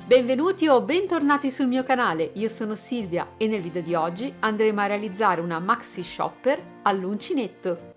Benvenuti o bentornati sul mio canale, io sono Silvia e nel video di oggi andremo a realizzare una maxi shopper all'uncinetto.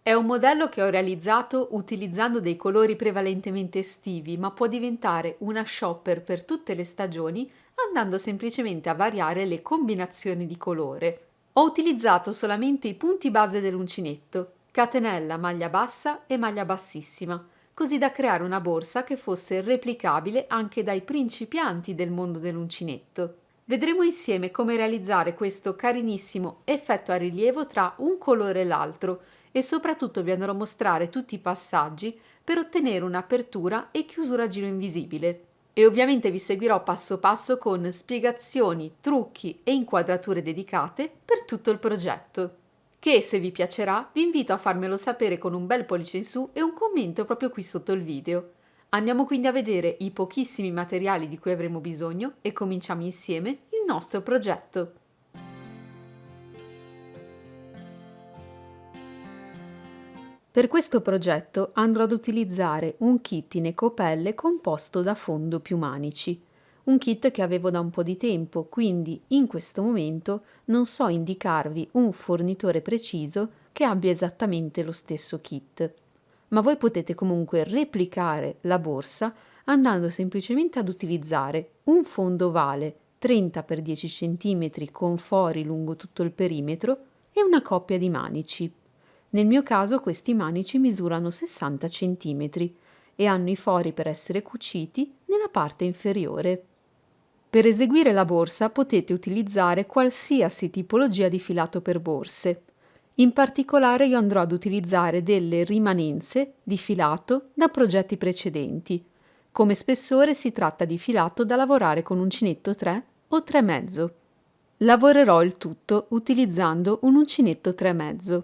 È un modello che ho realizzato utilizzando dei colori prevalentemente estivi, ma può diventare una shopper per tutte le stagioni andando semplicemente a variare le combinazioni di colore. Ho utilizzato solamente i punti base dell'uncinetto, catenella, maglia bassa e maglia bassissima, così da creare una borsa che fosse replicabile anche dai principianti del mondo dell'uncinetto. Vedremo insieme come realizzare questo carinissimo effetto a rilievo tra un colore e l'altro, e soprattutto vi andrò a mostrare tutti i passaggi per ottenere un'apertura e chiusura a giro invisibile. E ovviamente vi seguirò passo passo con spiegazioni, trucchi e inquadrature dedicate per tutto il progetto. Che se vi piacerà vi invito a farmelo sapere con un bel pollice in su e un commento proprio qui sotto il video. Andiamo quindi a vedere i pochissimi materiali di cui avremo bisogno e cominciamo insieme il nostro progetto. Per questo progetto andrò ad utilizzare un kit in ecopelle composto da fondo più manici, un kit che avevo da un po' di tempo, quindi in questo momento non so indicarvi un fornitore preciso che abbia esattamente lo stesso kit, ma voi potete comunque replicare la borsa andando semplicemente ad utilizzare un fondo ovale 30x10 cm con fori lungo tutto il perimetro e una coppia di manici. Nel mio caso questi manici misurano 60 cm e hanno i fori per essere cuciti nella parte inferiore. Per eseguire la borsa potete utilizzare qualsiasi tipologia di filato per borse. In particolare io andrò ad utilizzare delle rimanenze di filato da progetti precedenti. Come spessore si tratta di filato da lavorare con uncinetto 3 o 3,5. Lavorerò il tutto utilizzando un uncinetto 3,5.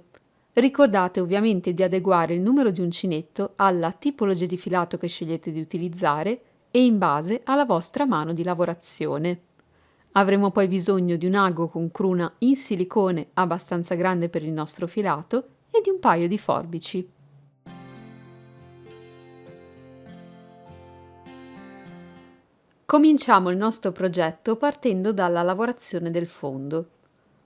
Ricordate ovviamente di adeguare il numero di uncinetto alla tipologia di filato che scegliete di utilizzare e in base alla vostra mano di lavorazione. Avremo poi bisogno di un ago con cruna in silicone abbastanza grande per il nostro filato e di un paio di forbici. Cominciamo il nostro progetto partendo dalla lavorazione del fondo.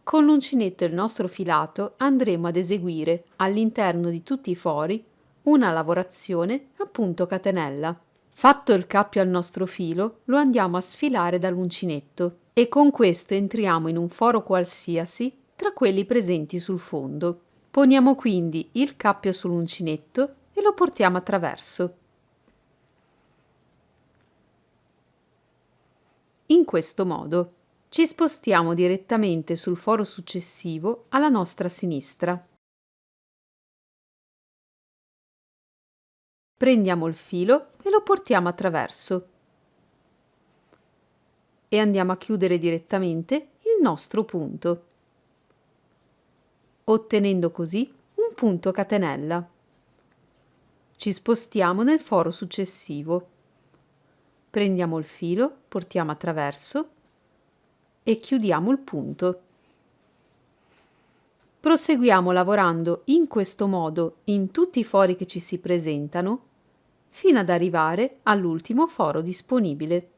Con l'uncinetto e il nostro filato andremo ad eseguire all'interno di tutti i fori una lavorazione a punto catenella. Fatto il cappio al nostro filo, lo andiamo a sfilare dall'uncinetto e con questo entriamo in un foro qualsiasi tra quelli presenti sul fondo. Poniamo quindi il cappio sull'uncinetto e lo portiamo attraverso. In questo modo ci spostiamo direttamente sul foro successivo alla nostra sinistra. Prendiamo il filo e lo portiamo attraverso e andiamo a chiudere direttamente il nostro punto, ottenendo così un punto catenella. Ci spostiamo nel foro successivo. Prendiamo il filo, portiamo attraverso e chiudiamo il punto. Proseguiamo lavorando in questo modo in tutti i fori che ci si presentano fino ad arrivare all'ultimo foro disponibile.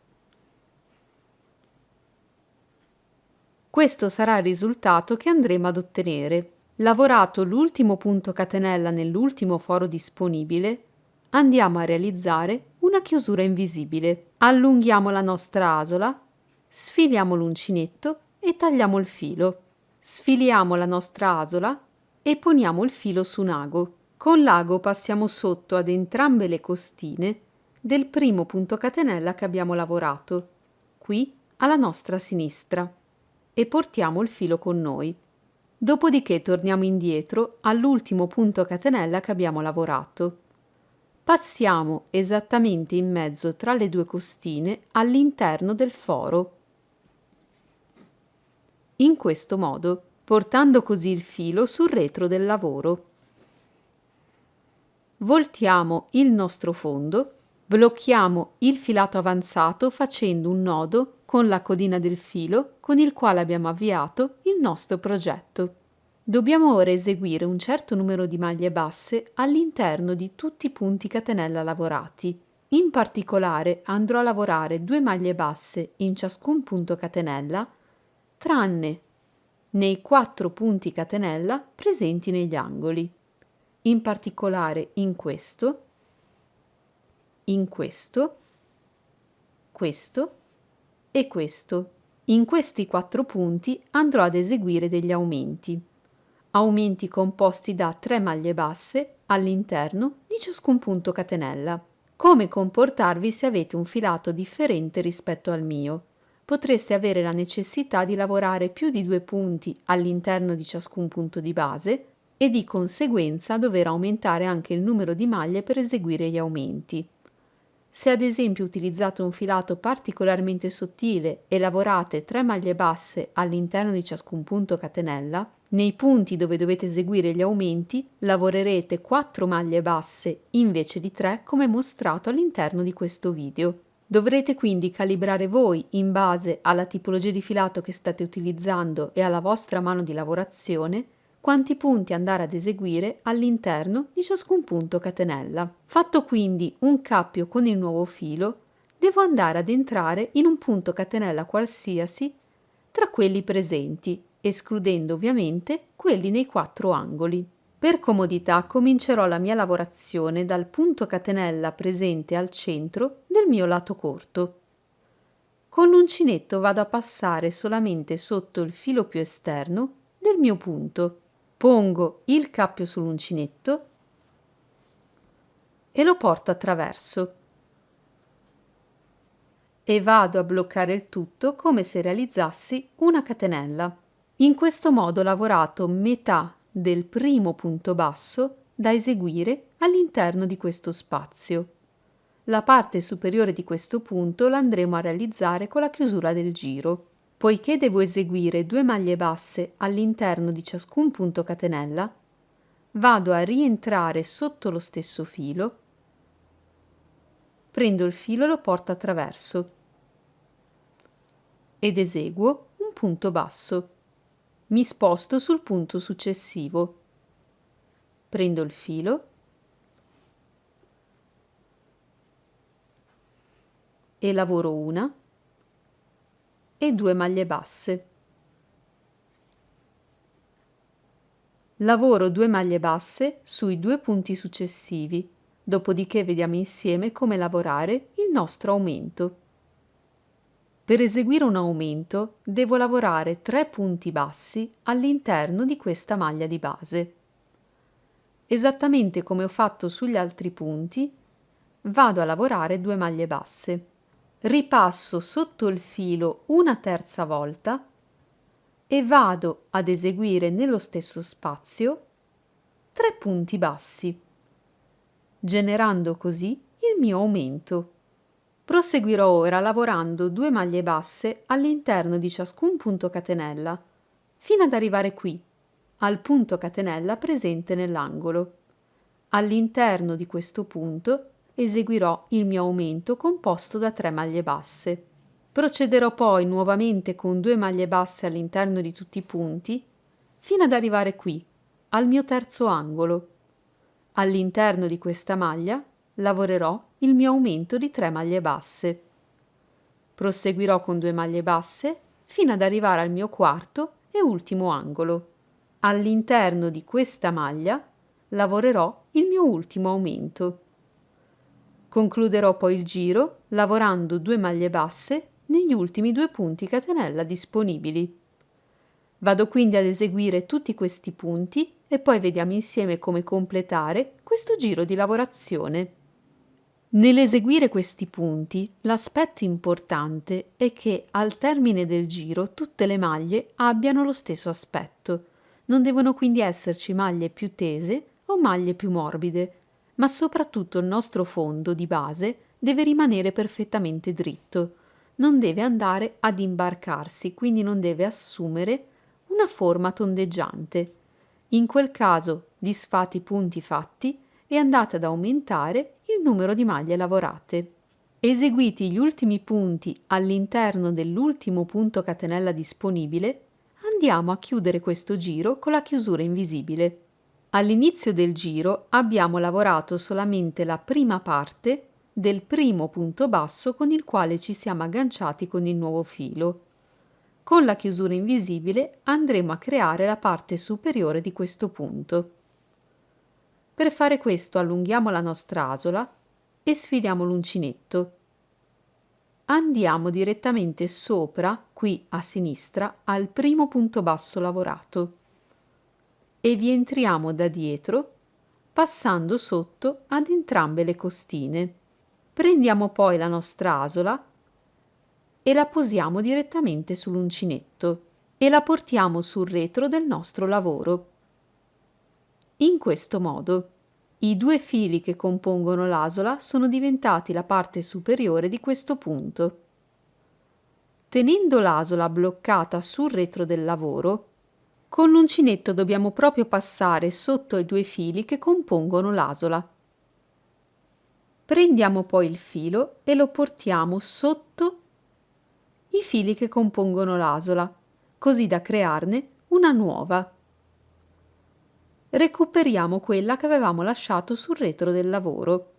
Questo sarà il risultato che andremo ad ottenere. Lavorato l'ultimo punto catenella nell'ultimo foro disponibile, andiamo a realizzare una chiusura invisibile. Allunghiamo la nostra asola, sfiliamo l'uncinetto e tagliamo il filo. Sfiliamo la nostra asola e poniamo il filo su un ago. Con l'ago passiamo sotto ad entrambe le costine del primo punto catenella che abbiamo lavorato, qui alla nostra sinistra, e portiamo il filo con noi. Dopodiché torniamo indietro all'ultimo punto catenella che abbiamo lavorato. Passiamo esattamente in mezzo tra le due costine all'interno del foro. In questo modo, portando così il filo sul retro del lavoro. Voltiamo il nostro fondo Blocchiamo il filato avanzato facendo un nodo con la codina del filo con il quale abbiamo avviato il nostro progetto. Dobbiamo ora eseguire un certo numero di maglie basse all'interno di tutti i punti catenella lavorati. In particolare andrò a lavorare 2 maglie basse in ciascun punto catenella, tranne nei 4 punti catenella presenti negli angoli. In particolare in questo, questo e questo. In questi 4 punti andrò ad eseguire degli aumenti composti da 3 maglie basse all'interno di ciascun punto catenella. Come comportarvi se avete un filato differente rispetto al mio? Potreste avere la necessità di lavorare più di 2 punti all'interno di ciascun punto di base e di conseguenza dover aumentare anche il numero di maglie per eseguire gli aumenti. Se ad esempio utilizzate un filato particolarmente sottile e lavorate 3 maglie basse all'interno di ciascun punto catenella, nei punti dove dovete eseguire gli aumenti lavorerete 4 maglie basse invece di 3 come mostrato all'interno di questo video. Dovrete quindi calibrare voi in base alla tipologia di filato che state utilizzando e alla vostra mano di lavorazione quanti punti andare ad eseguire all'interno di ciascun punto catenella. Fatto quindi un cappio con il nuovo filo, devo andare ad entrare in un punto catenella qualsiasi tra quelli presenti, escludendo ovviamente quelli nei 4 angoli. Per comodità comincerò la mia lavorazione dal punto catenella presente al centro del mio lato corto. Con l'uncinetto vado a passare solamente sotto il filo più esterno del mio punto. Pongo il cappio sull'uncinetto e lo porto attraverso e vado a bloccare il tutto come se realizzassi una catenella. In questo modo ho lavorato metà del primo punto basso da eseguire all'interno di questo spazio. La parte superiore di questo punto la andremo a realizzare con la chiusura del giro. Poiché devo eseguire 2 maglie basse all'interno di ciascun punto catenella, vado a rientrare sotto lo stesso filo, prendo il filo e lo porto attraverso ed eseguo un punto basso. Mi sposto sul punto successivo, prendo il filo e lavoro una e 2 maglie basse. Lavoro 2 maglie basse sui 2 punti successivi, dopodiché vediamo insieme come lavorare il nostro aumento. Per eseguire un aumento devo lavorare 3 punti bassi all'interno di questa maglia di base. Esattamente come ho fatto sugli altri punti, vado a lavorare 2 maglie basse. Ripasso sotto il filo una terza volta e vado ad eseguire nello stesso spazio 3 punti bassi, generando così il mio aumento. Proseguirò ora lavorando 2 maglie basse all'interno di ciascun punto catenella, fino ad arrivare qui, al punto catenella presente nell'angolo. All'interno di questo punto eseguirò il mio aumento composto da 3 maglie basse. Procederò poi nuovamente con 2 maglie basse all'interno di tutti i punti, fino ad arrivare qui, al mio terzo angolo. All'interno di questa maglia lavorerò il mio aumento di 3 maglie basse. Proseguirò con 2 maglie basse fino ad arrivare al mio quarto e ultimo angolo. All'interno di questa maglia lavorerò il mio ultimo aumento. Concluderò poi il giro lavorando 2 maglie basse negli ultimi 2 punti catenella disponibili. Vado quindi ad eseguire tutti questi punti e poi vediamo insieme come completare questo giro di lavorazione. Nell'eseguire questi punti, l'aspetto importante è che al termine del giro tutte le maglie abbiano lo stesso aspetto. Non devono quindi esserci maglie più tese o maglie più morbide, ma soprattutto il nostro fondo di base deve rimanere perfettamente dritto. Non deve andare ad imbarcarsi, quindi non deve assumere una forma tondeggiante. In quel caso disfate i punti fatti e andate ad aumentare il numero di maglie lavorate. Eseguiti gli ultimi punti all'interno dell'ultimo punto catenella disponibile, andiamo a chiudere questo giro con la chiusura invisibile. All'inizio del giro abbiamo lavorato solamente la prima parte del primo punto basso con il quale ci siamo agganciati con il nuovo filo. Con la chiusura invisibile andremo a creare la parte superiore di questo punto. Per fare questo allunghiamo la nostra asola e sfiliamo l'uncinetto. Andiamo direttamente sopra, qui a sinistra, al primo punto basso lavorato e vi entriamo da dietro passando sotto ad entrambe le costine. Prendiamo poi la nostra asola e la posiamo direttamente sull'uncinetto e la portiamo sul retro del nostro lavoro. In questo modo i due fili che compongono l'asola sono diventati la parte superiore di questo punto. Tenendo l'asola bloccata sul retro del lavoro, con l'uncinetto dobbiamo proprio passare sotto ai due fili che compongono l'asola. Prendiamo poi il filo e lo portiamo sotto i fili che compongono l'asola, così da crearne una nuova. Recuperiamo quella che avevamo lasciato sul retro del lavoro.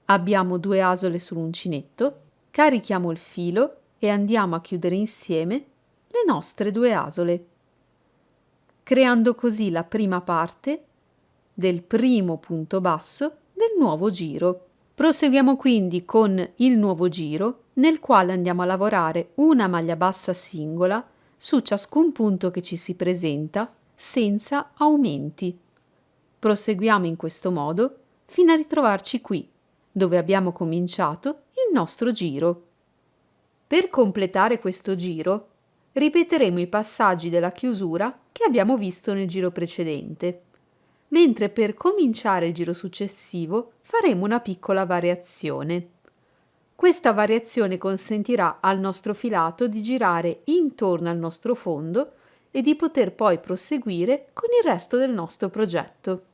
Abbiamo due asole sull'uncinetto, carichiamo il filo e andiamo a chiudere insieme le nostre due asole, creando così la prima parte del primo punto basso del nuovo giro. Proseguiamo quindi con il nuovo giro, nel quale andiamo a lavorare una maglia bassa singola su ciascun punto che ci si presenta, senza aumenti. Proseguiamo in questo modo fino a ritrovarci qui, dove abbiamo cominciato il nostro giro. Per completare questo giro, ripeteremo i passaggi della chiusura che abbiamo visto nel giro precedente, mentre per cominciare il giro successivo faremo una piccola variazione. Questa variazione consentirà al nostro filato di girare intorno al nostro fondo e di poter poi proseguire con il resto del nostro progetto.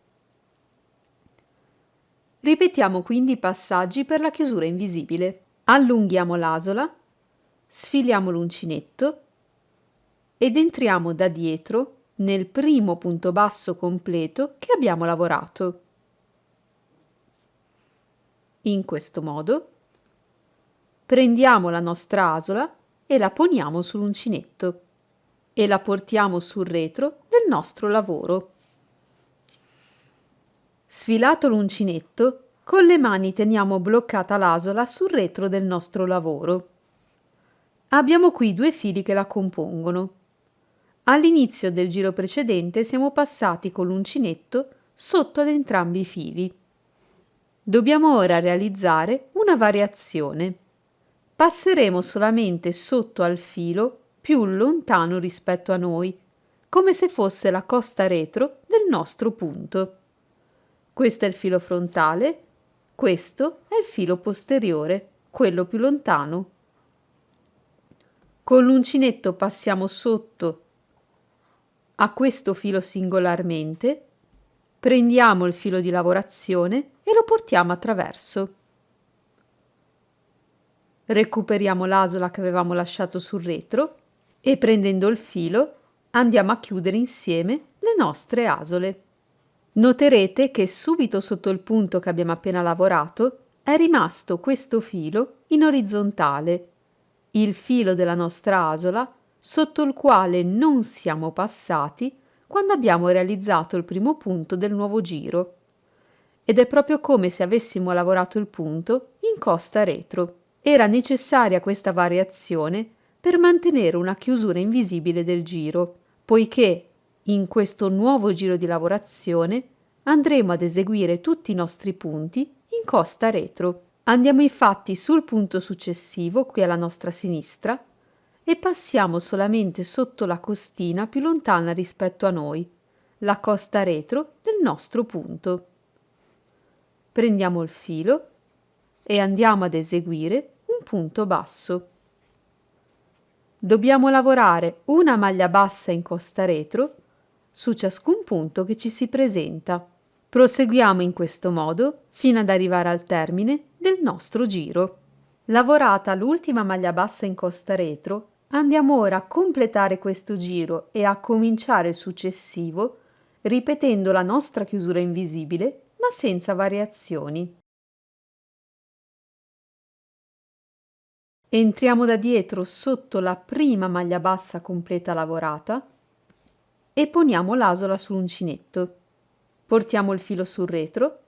Ripetiamo quindi i passaggi per la chiusura invisibile. Allunghiamo l'asola, sfiliamo l'uncinetto ed entriamo da dietro nel primo punto basso completo che abbiamo lavorato. In questo modo prendiamo la nostra asola e la poniamo sull'uncinetto e la portiamo sul retro del nostro lavoro. Sfilato l'uncinetto, con le mani teniamo bloccata l'asola sul retro del nostro lavoro. Abbiamo qui due fili che la compongono. All'inizio del giro precedente siamo passati con l'uncinetto sotto ad entrambi i fili. Dobbiamo ora realizzare una variazione. Passeremo solamente sotto al filo più lontano rispetto a noi, come se fosse la costa retro del nostro punto. Questo è il filo frontale, questo è il filo posteriore, quello più lontano. Con l'uncinetto passiamo sotto a questo filo singolarmente, prendiamo il filo di lavorazione e lo portiamo attraverso. Recuperiamo l'asola che avevamo lasciato sul retro e prendendo il filo andiamo a chiudere insieme le nostre asole. Noterete che subito sotto il punto che abbiamo appena lavorato è rimasto questo filo in orizzontale, il filo della nostra asola sotto il quale non siamo passati quando abbiamo realizzato il primo punto del nuovo giro. Ed è proprio come se avessimo lavorato il punto in costa retro. Era necessaria questa variazione per mantenere una chiusura invisibile del giro, poiché in questo nuovo giro di lavorazione andremo ad eseguire tutti i nostri punti in costa retro. Andiamo infatti sul punto successivo, qui alla nostra sinistra, e passiamo solamente sotto la costina più lontana rispetto a noi, la costa retro del nostro punto. Prendiamo il filo e andiamo ad eseguire un punto basso. Dobbiamo lavorare una maglia bassa in costa retro su ciascun punto che ci si presenta. Proseguiamo in questo modo fino ad arrivare al termine del nostro giro. Lavorata l'ultima maglia bassa in costa retro, andiamo ora a completare questo giro e a cominciare il successivo, ripetendo la nostra chiusura invisibile, ma senza variazioni. Entriamo da dietro sotto la prima maglia bassa completa lavorata e poniamo l'asola sull'uncinetto. Portiamo il filo sul retro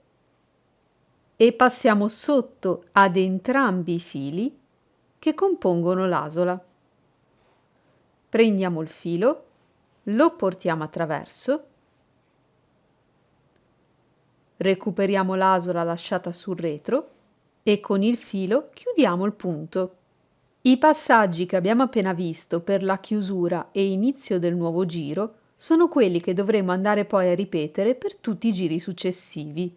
e passiamo sotto ad entrambi i fili che compongono l'asola. Prendiamo il filo, lo portiamo attraverso, recuperiamo l'asola lasciata sul retro e con il filo chiudiamo il punto. I passaggi che abbiamo appena visto per la chiusura e inizio del nuovo giro sono quelli che dovremo andare poi a ripetere per tutti i giri successivi.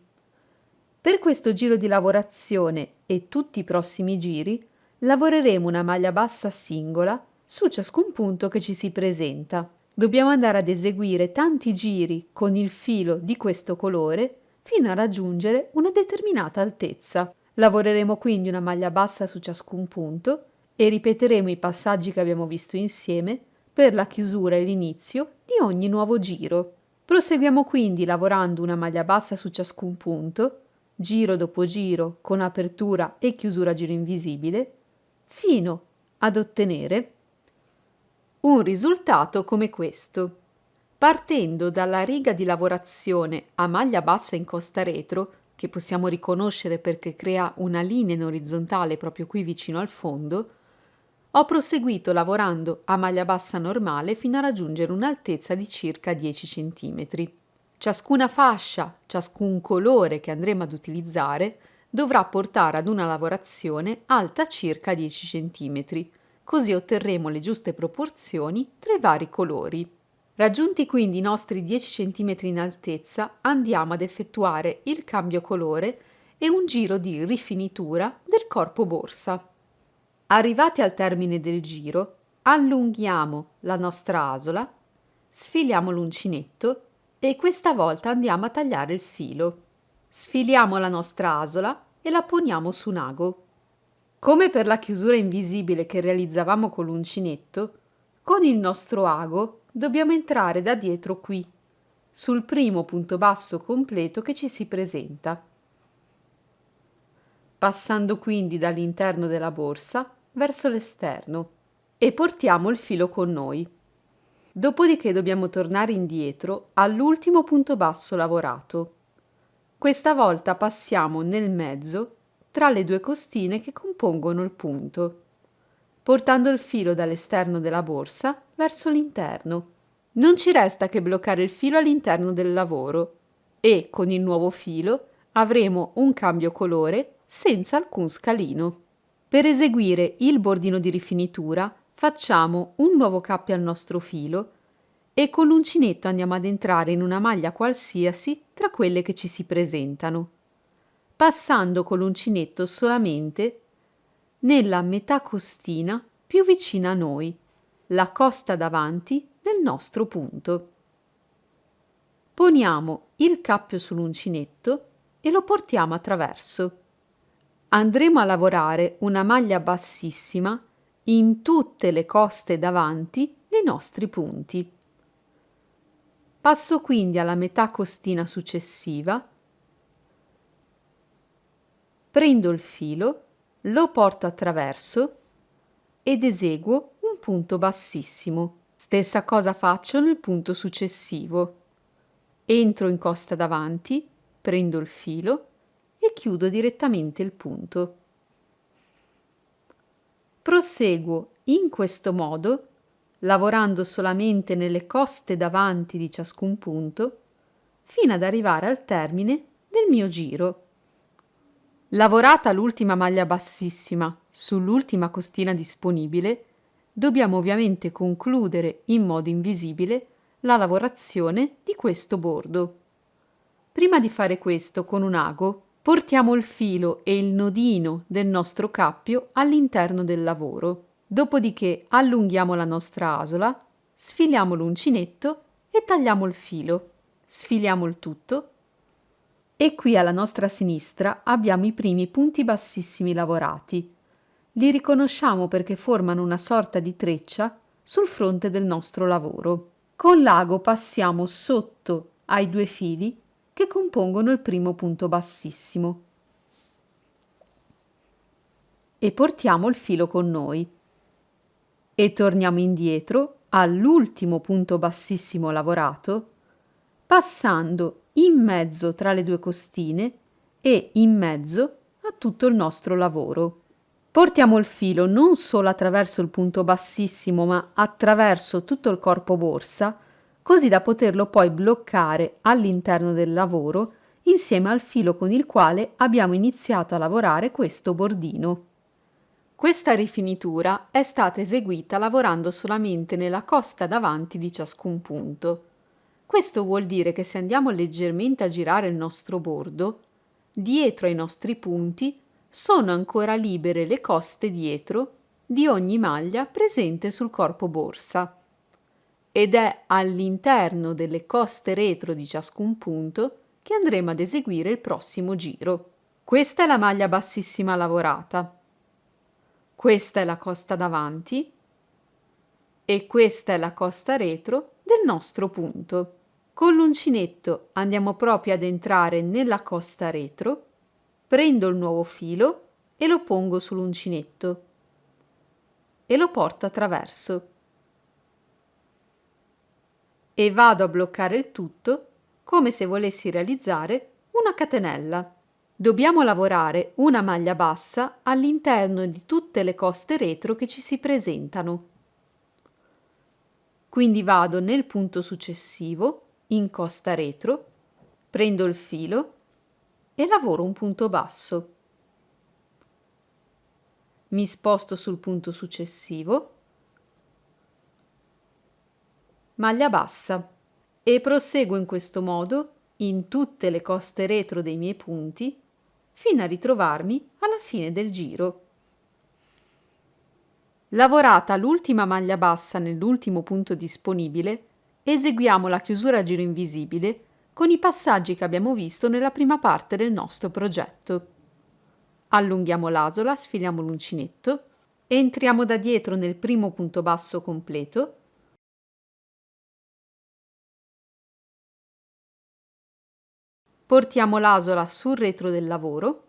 Per questo giro di lavorazione e tutti i prossimi giri lavoreremo una maglia bassa singola su ciascun punto che ci si presenta. Dobbiamo andare ad eseguire tanti giri con il filo di questo colore fino a raggiungere una determinata altezza. Lavoreremo quindi una maglia bassa su ciascun punto e ripeteremo i passaggi che abbiamo visto insieme per la chiusura e l'inizio di ogni nuovo giro. Proseguiamo quindi lavorando una maglia bassa su ciascun punto, giro dopo giro con apertura e chiusura a giro invisibile, fino ad ottenere un risultato come questo. Partendo dalla riga di lavorazione a maglia bassa in costa retro, che possiamo riconoscere perché crea una linea in orizzontale proprio qui vicino al fondo, ho proseguito lavorando a maglia bassa normale fino a raggiungere un'altezza di circa 10 cm. Ciascuna fascia, ciascun colore che andremo ad utilizzare dovrà portare ad una lavorazione alta circa 10 cm, così otterremo le giuste proporzioni tra i vari colori. Raggiunti quindi i nostri 10 cm in altezza, andiamo ad effettuare il cambio colore e un giro di rifinitura del corpo borsa. Arrivati al termine del giro, allunghiamo la nostra asola, sfiliamo l'uncinetto e questa volta andiamo a tagliare il filo. Sfiliamo la nostra asola e la poniamo su un ago. Come per la chiusura invisibile che realizzavamo con l'uncinetto, con il nostro ago dobbiamo entrare da dietro qui, sul primo punto basso completo che ci si presenta, passando quindi dall'interno della borsa verso l'esterno e portiamo il filo con noi. Dopodiché dobbiamo tornare indietro all'ultimo punto basso lavorato. Questa volta passiamo nel mezzo tra le due costine che compongono il punto, portando il filo dall'esterno della borsa verso l'interno. Non ci resta che bloccare il filo all'interno del lavoro e con il nuovo filo avremo un cambio colore senza alcun scalino. Per eseguire il bordino di rifinitura facciamo un nuovo cappio al nostro filo e con l'uncinetto andiamo ad entrare in una maglia qualsiasi tra quelle che ci si presentano, passando con l'uncinetto solamente nella metà costina più vicina a noi, la costa davanti del nostro punto. Poniamo il cappio sull'uncinetto e lo portiamo attraverso. Andremo a lavorare una maglia bassissima in tutte le coste davanti dei nostri punti. Passo quindi alla metà costina successiva, prendo il filo, lo porto attraverso ed eseguo un punto bassissimo. Stessa cosa faccio nel punto successivo. Entro in costa davanti, prendo il filo e chiudo direttamente il punto. Proseguo in questo modo, lavorando solamente nelle coste davanti di ciascun punto, fino ad arrivare al termine del mio giro. Lavorata l'ultima maglia bassissima sull'ultima costina disponibile, dobbiamo ovviamente concludere in modo invisibile la lavorazione di questo bordo. Prima di fare questo con un ago, portiamo il filo e il nodino del nostro cappio all'interno del lavoro. Dopodiché allunghiamo la nostra asola, sfiliamo l'uncinetto e tagliamo il filo. Sfiliamo il tutto E qui alla nostra sinistra abbiamo i primi punti bassissimi lavorati. Li riconosciamo perché formano una sorta di treccia sul fronte del nostro lavoro. Con l'ago passiamo sotto ai due fili che compongono il primo punto bassissimo e portiamo il filo con noi. E torniamo indietro all'ultimo punto bassissimo lavorato, passando in mezzo tra le due costine e in mezzo a tutto il nostro lavoro. Portiamo il filo non solo attraverso il punto bassissimo, ma attraverso tutto il corpo borsa, così da poterlo poi bloccare all'interno del lavoro insieme al filo con il quale abbiamo iniziato a lavorare questo bordino. Questa rifinitura è stata eseguita lavorando solamente nella costa davanti di ciascun punto. Questo vuol dire che se andiamo leggermente a girare il nostro bordo, dietro ai nostri punti sono ancora libere le coste dietro di ogni maglia presente sul corpo borsa ed è all'interno delle coste retro di ciascun punto che andremo ad eseguire il prossimo giro. Questa è la maglia bassissima lavorata. Questa è la costa davanti e questa è la costa retro del nostro punto. Con l'uncinetto andiamo proprio ad entrare nella costa retro, prendo il nuovo filo e lo pongo sull'uncinetto e lo porto attraverso e vado a bloccare il tutto come se volessi realizzare una catenella. Dobbiamo lavorare una maglia bassa all'interno di tutte le coste retro che ci si presentano. Quindi vado nel punto successivo, in costa retro, prendo il filo e lavoro un punto basso. Mi sposto sul punto successivo, maglia bassa e proseguo in questo modo in tutte le coste retro dei miei punti fino a ritrovarmi alla fine del giro. Lavorata l'ultima maglia bassa nell'ultimo punto disponibile, eseguiamo la chiusura a giro invisibile con i passaggi che abbiamo visto nella prima parte del nostro progetto. Allunghiamo l'asola, sfiliamo l'uncinetto, entriamo da dietro nel primo punto basso completo, portiamo l'asola sul retro del lavoro,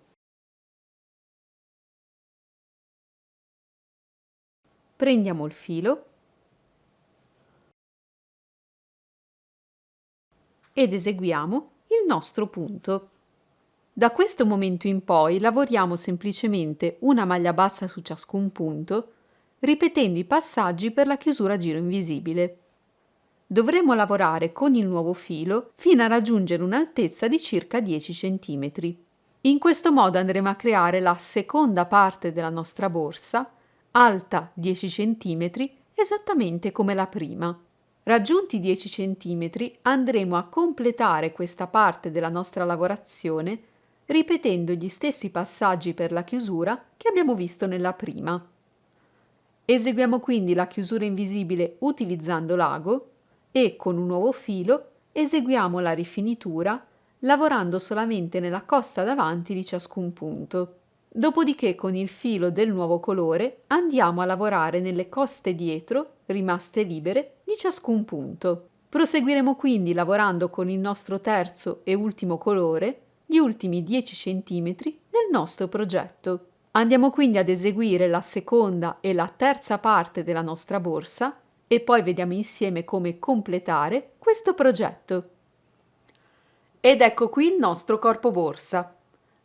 prendiamo il filo ed eseguiamo il nostro punto. Da questo momento in poi lavoriamo semplicemente una maglia bassa su ciascun punto, ripetendo i passaggi per la chiusura a giro invisibile. Dovremo lavorare con il nuovo filo fino a raggiungere un'altezza di circa 10 cm. In questo modo andremo a creare la seconda parte della nostra borsa, alta 10 cm, esattamente come la prima. Raggiunti i 10 cm andremo a completare questa parte della nostra lavorazione ripetendo gli stessi passaggi per la chiusura che abbiamo visto nella prima. Eseguiamo quindi la chiusura invisibile utilizzando l'ago e con un nuovo filo eseguiamo la rifinitura lavorando solamente nella costa davanti di ciascun punto. Dopodiché con il filo del nuovo colore andiamo a lavorare nelle coste dietro rimaste libere di ciascun punto. Proseguiremo quindi lavorando con il nostro terzo e ultimo colore gli ultimi 10 cm del nostro progetto. Andiamo quindi ad eseguire la seconda e la terza parte della nostra borsa e poi vediamo insieme come completare questo progetto. Ed ecco qui il nostro corpo borsa.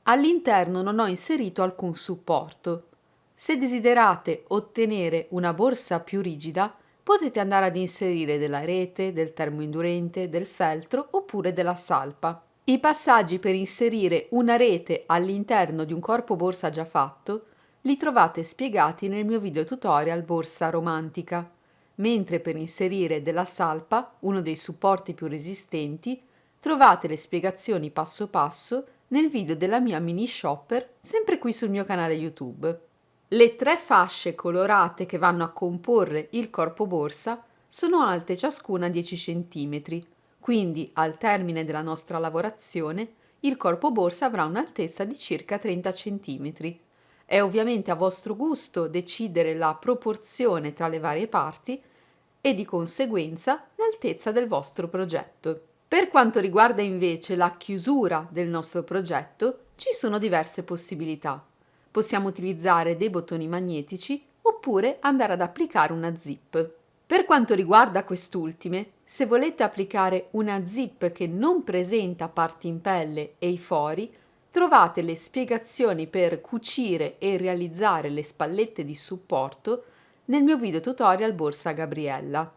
All'interno non ho inserito alcun supporto. Se desiderate ottenere una borsa più rigida, potete andare ad inserire della rete, del termoindurente, del feltro oppure della salpa. I passaggi per inserire una rete all'interno di un corpo borsa già fatto li trovate spiegati nel mio video tutorial borsa romantica, mentre per inserire della salpa, uno dei supporti più resistenti, trovate le spiegazioni passo passo nel video della mia mini shopper sempre qui sul mio canale YouTube. Le 3 fasce colorate che vanno a comporre il corpo borsa sono alte ciascuna 10 cm. Quindi al termine della nostra lavorazione il corpo borsa avrà un'altezza di circa 30 cm. È ovviamente a vostro gusto decidere la proporzione tra le varie parti e di conseguenza l'altezza del vostro progetto. Per quanto riguarda invece la chiusura del nostro progetto, ci sono diverse possibilità. Possiamo utilizzare dei bottoni magnetici oppure andare ad applicare una zip. Per quanto riguarda quest'ultime, se volete applicare una zip che non presenta parti in pelle e i fori, trovate le spiegazioni per cucire e realizzare le spallette di supporto nel mio video tutorial borsa Gabriella.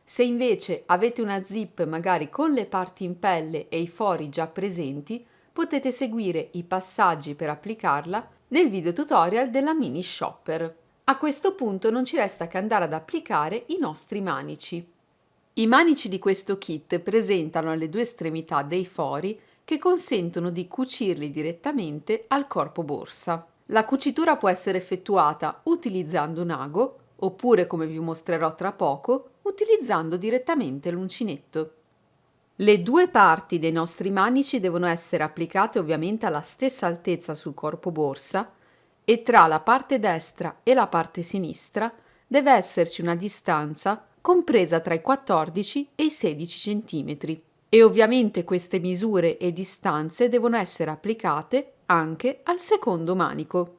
Se invece avete una zip magari con le parti in pelle e i fori già presenti, potete seguire i passaggi per applicarla nel video tutorial della mini shopper. A questo punto non ci resta che andare ad applicare i nostri manici. I manici di questo kit presentano alle due estremità dei fori che consentono di cucirli direttamente al corpo borsa. La cucitura può essere effettuata utilizzando un ago oppure, come vi mostrerò tra poco, utilizzando direttamente l'uncinetto. Le due parti dei nostri manici devono essere applicate ovviamente alla stessa altezza sul corpo borsa e tra la parte destra e la parte sinistra deve esserci una distanza compresa tra i 14 e i 16 cm. E ovviamente queste misure e distanze devono essere applicate anche al secondo manico.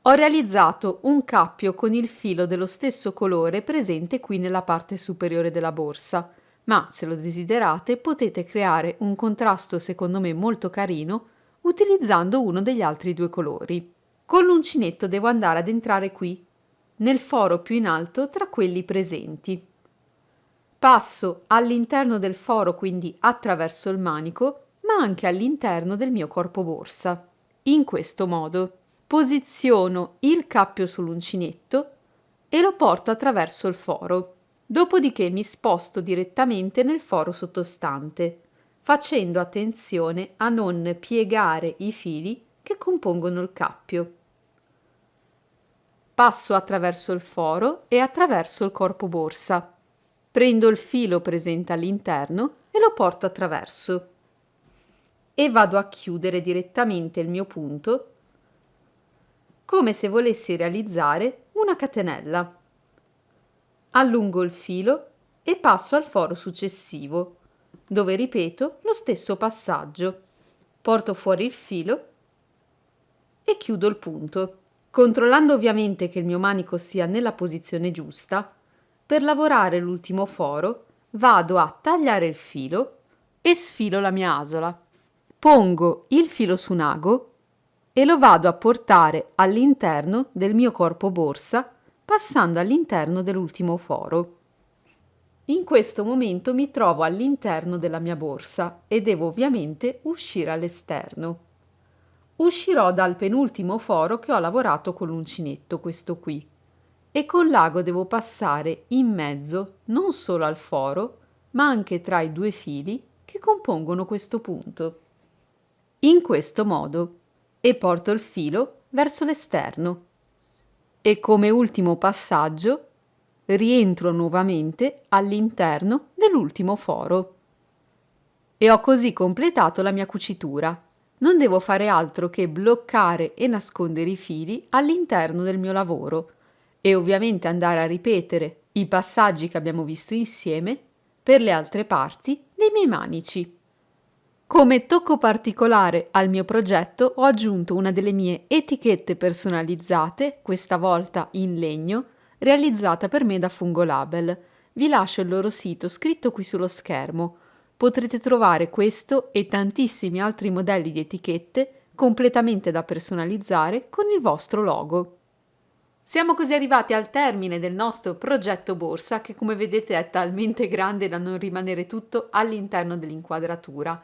Ho realizzato un cappio con il filo dello stesso colore presente qui nella parte superiore della borsa, ma se lo desiderate potete creare un contrasto secondo me molto carino utilizzando uno degli altri due colori. Con l'uncinetto devo andare ad entrare qui, nel foro più in alto tra quelli presenti. Passo all'interno del foro, quindi attraverso il manico, ma anche all'interno del mio corpo borsa. In questo modo posiziono il cappio sull'uncinetto e lo porto attraverso il foro. Dopodiché mi sposto direttamente nel foro sottostante, facendo attenzione a non piegare i fili che compongono il cappio. Passo attraverso il foro e attraverso il corpo borsa. Prendo il filo presente all'interno e lo porto attraverso. E vado a chiudere direttamente il mio punto come se volessi realizzare una catenella. Allungo il filo e passo al foro successivo, dove ripeto lo stesso passaggio. Porto fuori il filo e chiudo il punto. Controllando ovviamente che il mio manico sia nella posizione giusta, per lavorare l'ultimo foro vado a tagliare il filo e sfilo la mia asola. Pongo il filo su un ago e lo vado a portare all'interno del mio corpo borsa, passando all'interno dell'ultimo foro. In questo momento mi trovo all'interno della mia borsa e devo ovviamente uscire all'esterno. Uscirò dal penultimo foro che ho lavorato con l'uncinetto, questo qui, e con l'ago devo passare in mezzo non solo al foro, ma anche tra i due fili che compongono questo punto. In questo modo, e porto il filo verso l'esterno. E come ultimo passaggio rientro nuovamente all'interno dell'ultimo foro. E ho così completato la mia cucitura. Non devo fare altro che bloccare e nascondere i fili all'interno del mio lavoro e ovviamente andare a ripetere i passaggi che abbiamo visto insieme per le altre parti dei miei manici. Come tocco particolare al mio progetto ho aggiunto una delle mie etichette personalizzate, questa volta in legno, realizzata per me da Fungolabel. Vi lascio il loro sito scritto qui sullo schermo. Potrete trovare questo e tantissimi altri modelli di etichette completamente da personalizzare con il vostro logo. Siamo così arrivati al termine del nostro progetto borsa che, come vedete, è talmente grande da non rimanere tutto all'interno dell'inquadratura.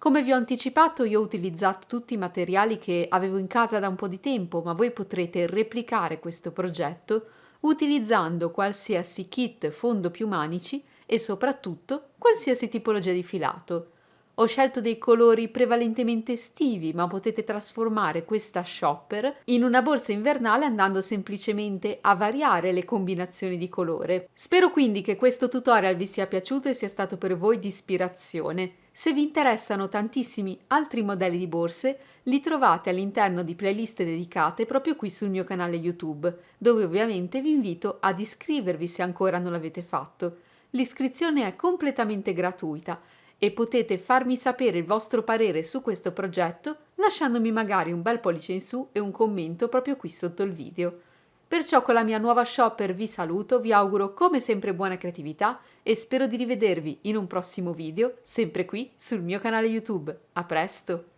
Come vi ho anticipato, io ho utilizzato tutti i materiali che avevo in casa da un po' di tempo, ma voi potrete replicare questo progetto utilizzando qualsiasi kit fondo più manici e soprattutto qualsiasi tipologia di filato. Ho scelto dei colori prevalentemente estivi, ma potete trasformare questa shopper in una borsa invernale andando semplicemente a variare le combinazioni di colore. Spero quindi che questo tutorial vi sia piaciuto e sia stato per voi di ispirazione. Se vi interessano tantissimi altri modelli di borse, li trovate all'interno di playlist dedicate proprio qui sul mio canale YouTube, dove ovviamente vi invito ad iscrivervi se ancora non l'avete fatto. L'iscrizione è completamente gratuita e potete farmi sapere il vostro parere su questo progetto lasciandomi magari un bel pollice in su e un commento proprio qui sotto il video. Perciò con la mia nuova shopper vi saluto, vi auguro come sempre buona creatività e spero di rivedervi in un prossimo video, sempre qui sul mio canale YouTube. A presto!